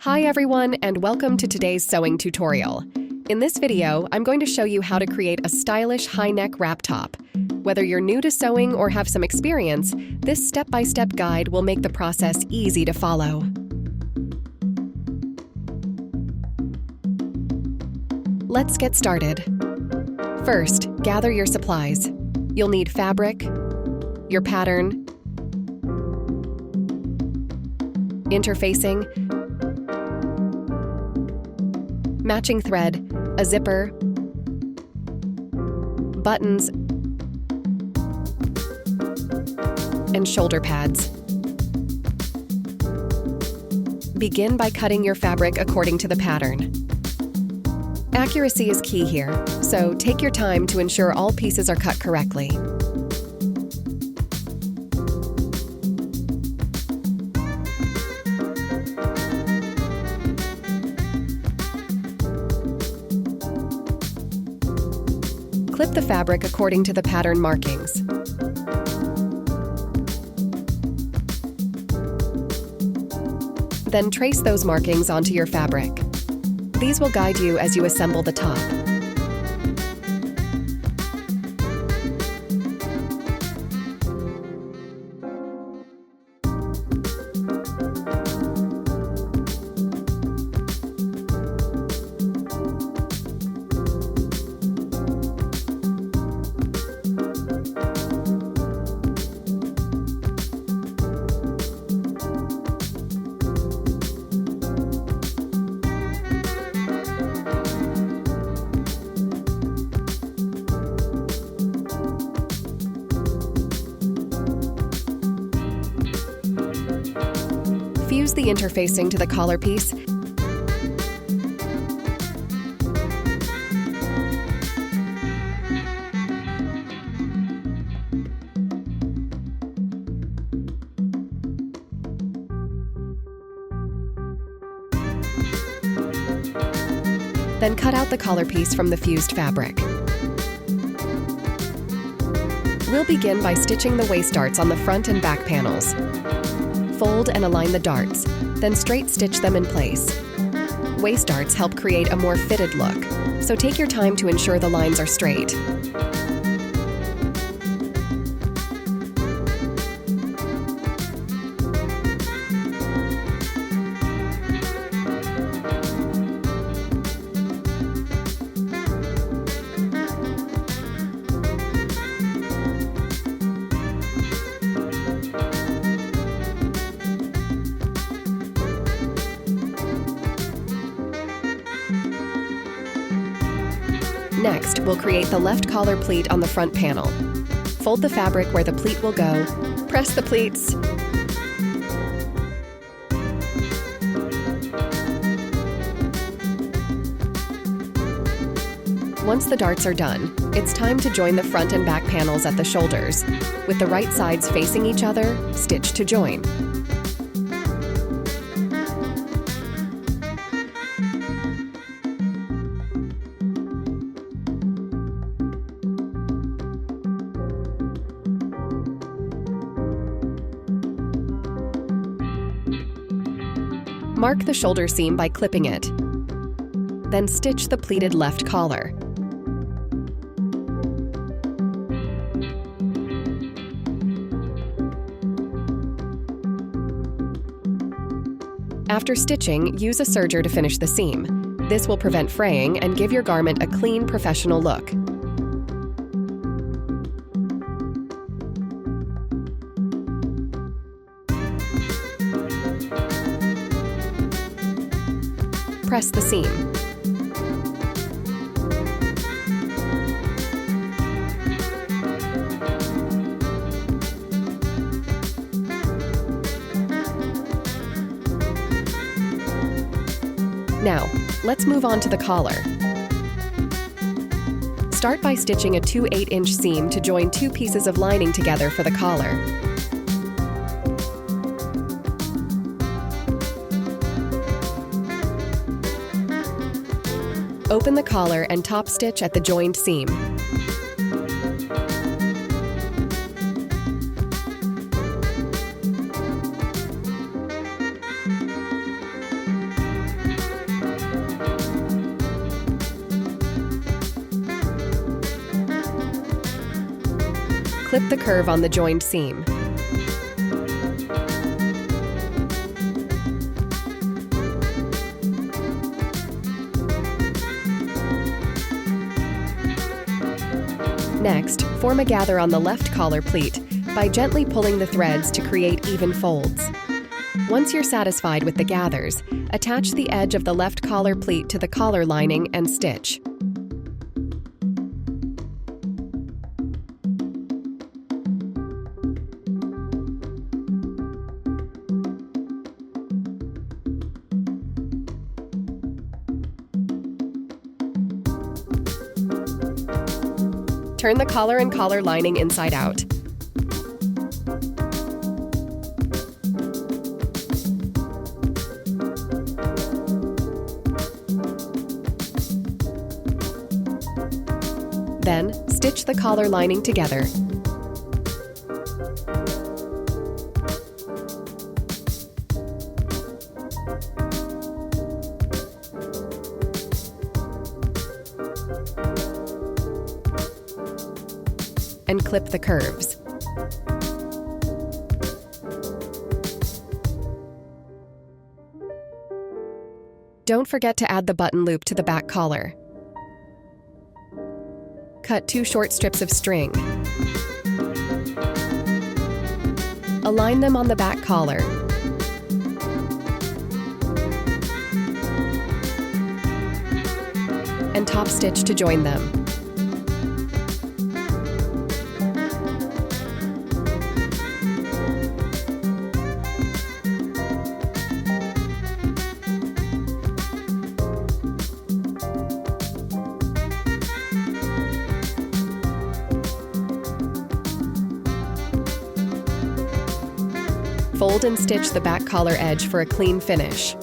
Hi everyone, and welcome to today's sewing tutorial. In this video, I'm going to show you how to create a stylish high-neck wrap top. Whether you're new to sewing or have some experience, this step-by-step guide will make the process easy to follow. Let's get started. First, gather your supplies. You'll need fabric, your pattern, interfacing, matching thread, a zipper, buttons, and shoulder pads. Begin by cutting your fabric according to the pattern. Accuracy is key here, so take your time to ensure all pieces are cut correctly. Clip the fabric according to the pattern markings. Then trace those markings onto your fabric. These will guide you as you assemble the top. Fuse the interfacing to the collar piece. Then cut out the collar piece from the fused fabric. We'll begin by stitching the waist darts on the front and back panels. Fold and align the darts, then straight stitch them in place. Waist darts help create a more fitted look, so take your time to ensure the lines are straight. Next, we'll create the left collar pleat on the front panel. Fold the fabric where the pleat will go, press the pleats, once the darts are done, it's time to join the front and back panels at the shoulders. With the right sides facing each other, stitch to join. Mark the shoulder seam by clipping it. Then stitch the pleated left collar. After stitching, use a serger to finish the seam. This will prevent fraying and give your garment a clean, professional look. Press the seam. Now, let's move on to the collar. Start by stitching a 2 8-inch seam to join two pieces of lining together for the collar. Open the collar and top stitch at the joined seam. Clip the curve on the joined seam. Next, form a gather on the left collar pleat by gently pulling the threads to create even folds. Once you're satisfied with the gathers, attach the edge of the left collar pleat to the collar lining and stitch. Turn the collar and collar lining inside out. Then, stitch the collar lining together. And clip the curves. Don't forget to add the button loop to the back collar. Cut 2 short strips of string. Align them on the back collar. And top stitch to join them. Fold and stitch the back collar edge for a clean finish.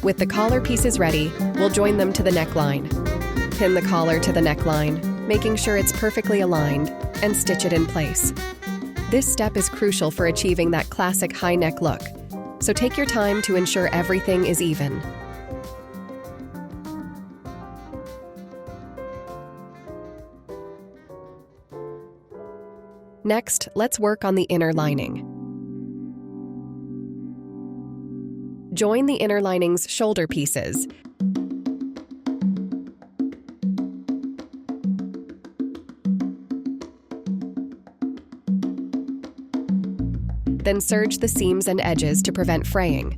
With the collar pieces ready, we'll join them to the neckline. Pin the collar to the neckline, making sure it's perfectly aligned, and stitch it in place. This step is crucial for achieving that classic high neck look, so take your time to ensure everything is even. Next, let's work on the inner lining. Join the inner lining's shoulder pieces. Then serge the seams and edges to prevent fraying.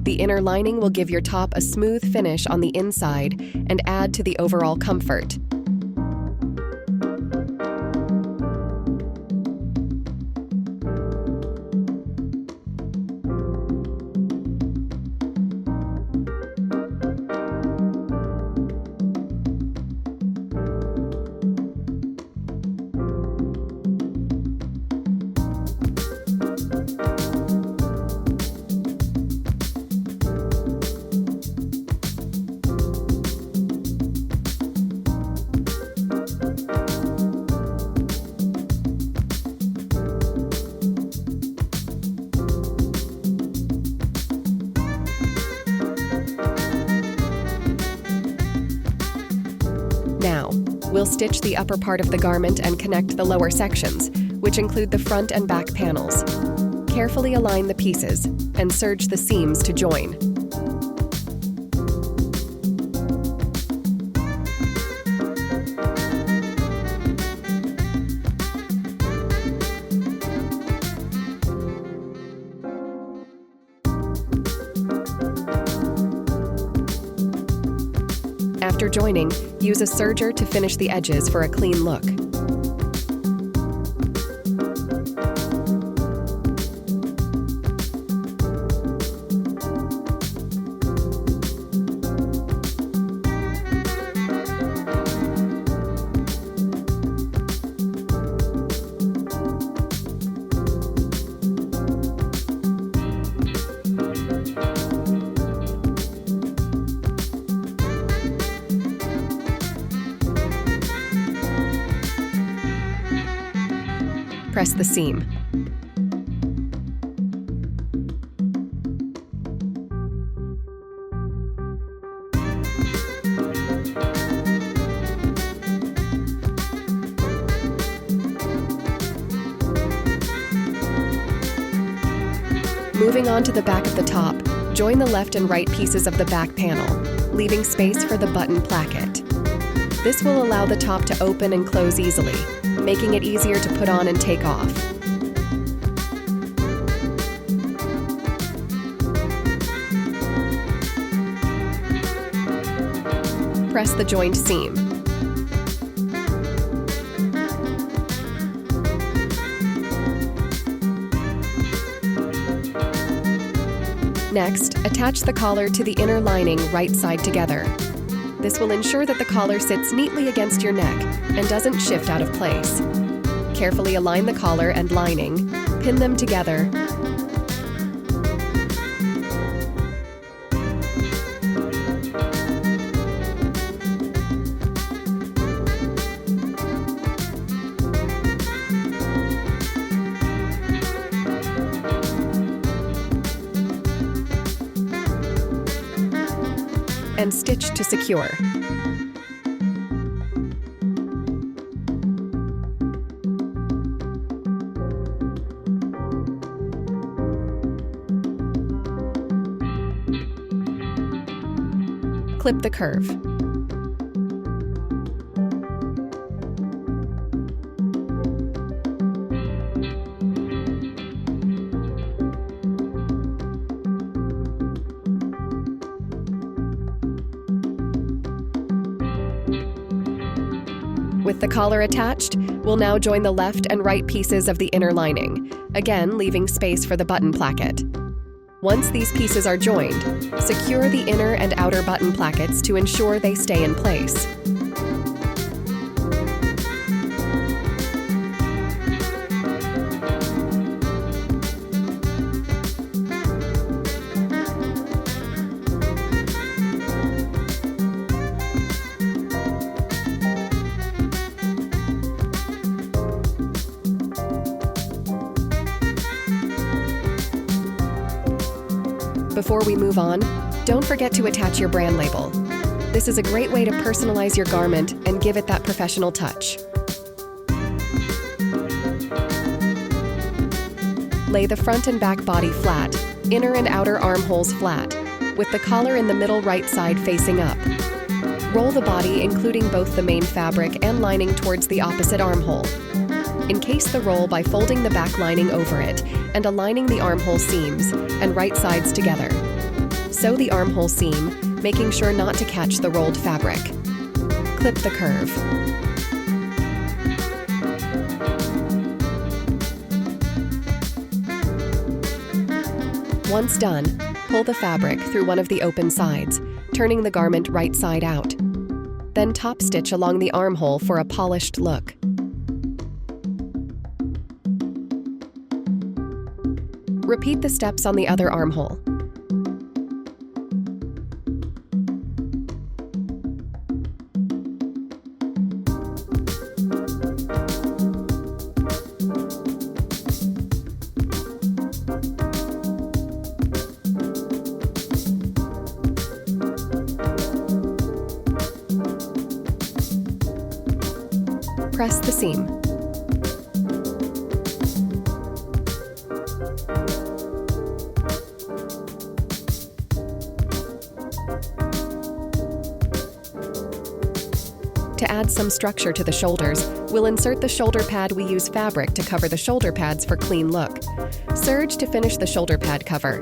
The inner lining will give your top a smooth finish on the inside and add to the overall comfort. Now, we'll stitch the upper part of the garment and connect the lower sections, which include the front and back panels. Carefully align the pieces and serge the seams to join. After joining, use a serger to finish the edges for a clean look. Press the seam. Moving on to the back of the top, join the left and right pieces of the back panel, leaving space for the button placket. This will allow the top to open and close easily, making it easier to put on and take off. Press the joined seam. Next, attach the collar to the inner lining right side together. This will ensure that the collar sits neatly against your neck and doesn't shift out of place. Carefully align the collar and lining, pin them together, and stitch to secure. Clip the curve. With the collar attached, we'll now join the left and right pieces of the inner lining, again leaving space for the button placket. Once these pieces are joined, secure the inner and outer button plackets to ensure they stay in place. Before we move on, don't forget to attach your brand label. This is a great way to personalize your garment and give it that professional touch. Lay the front and back body flat, inner and outer armholes flat, with the collar in the middle right side facing up. Roll the body, including both the main fabric and lining, towards the opposite armhole. Encase the roll by folding the back lining over it and aligning the armhole seams and right sides together. Sew the armhole seam, making sure not to catch the rolled fabric. Clip the curve. Once done, pull the fabric through one of the open sides, turning the garment right side out. Then top stitch along the armhole for a polished look. Repeat the steps on the other armhole. Press the seam. To add some structure to the shoulders, we'll insert the shoulder pad. We use fabric to cover the shoulder pads for clean look. Serge to finish the shoulder pad cover.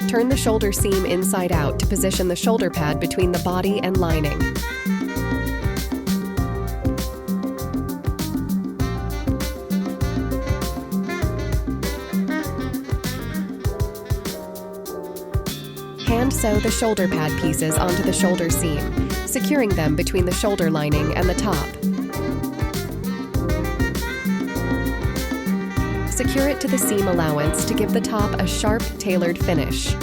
Turn the shoulder seam inside out to position the shoulder pad between the body and lining. hand sew the shoulder pad pieces onto the shoulder seam, securing them between the shoulder lining and the top. Secure it to the seam allowance to give the top a sharp, tailored finish.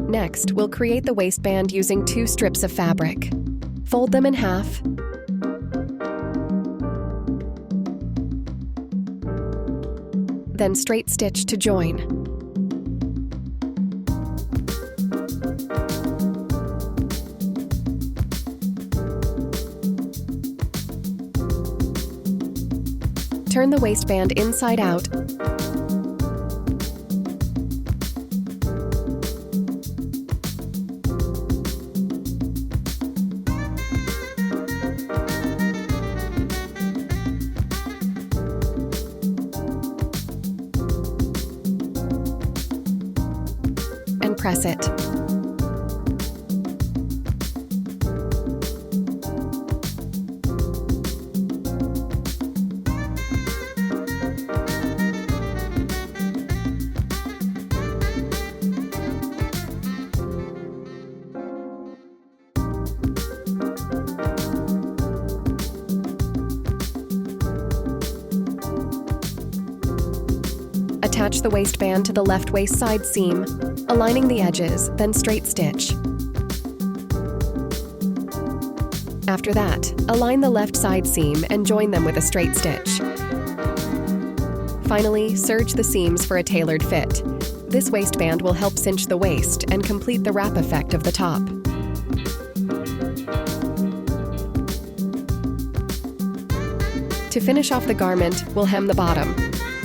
Next, we'll create the waistband using 2 strips of fabric. Fold them in half. Then straight stitch to join. Turn the waistband inside out and press it. Attach the waistband to the left waist side seam, aligning the edges, then straight stitch. After that, align the left side seam and join them with a straight stitch. Finally, serge the seams for a tailored fit. This waistband will help cinch the waist and complete the wrap effect of the top. To finish off the garment, we'll hem the bottom.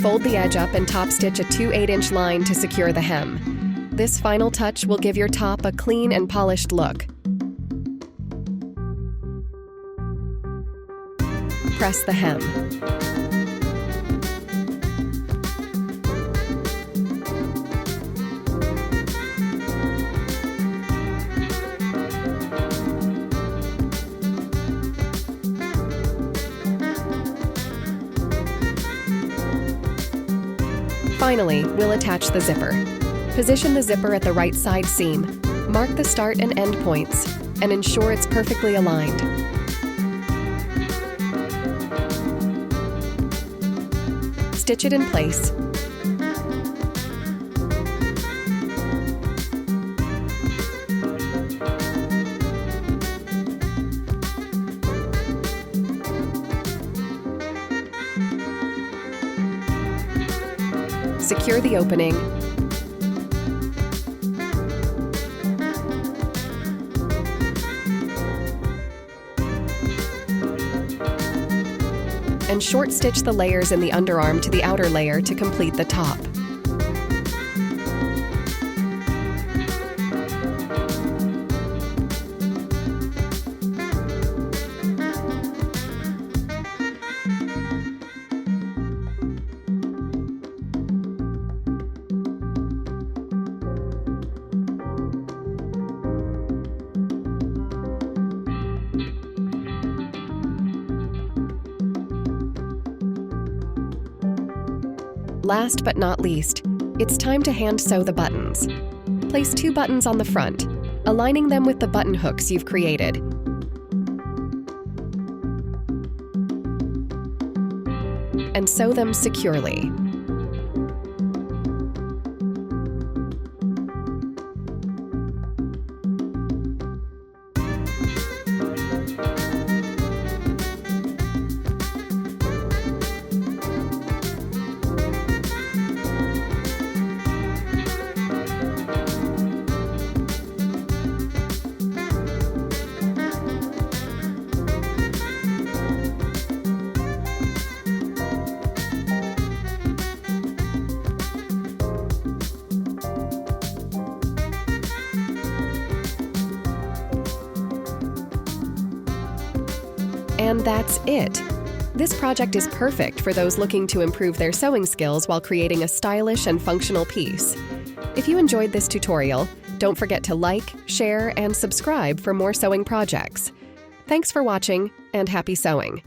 Fold the edge up and top stitch a 2 8-inch line to secure the hem. This final touch will give your top a clean and polished look. Press the hem. Finally, we'll attach the zipper. Position the zipper at the right side seam, mark the start and end points, and ensure it's perfectly aligned. Stitch it in place. Secure the opening. And short stitch the layers in the underarm to the outer layer to complete the top. Last but not least, it's time to hand sew the buttons. Place 2 buttons on the front, aligning them with the button hooks you've created. And sew them securely. And that's it. This project is perfect for those looking to improve their sewing skills while creating a stylish and functional piece. If you enjoyed this tutorial, don't forget to like, share, and subscribe for more sewing projects. Thanks for watching, and happy sewing!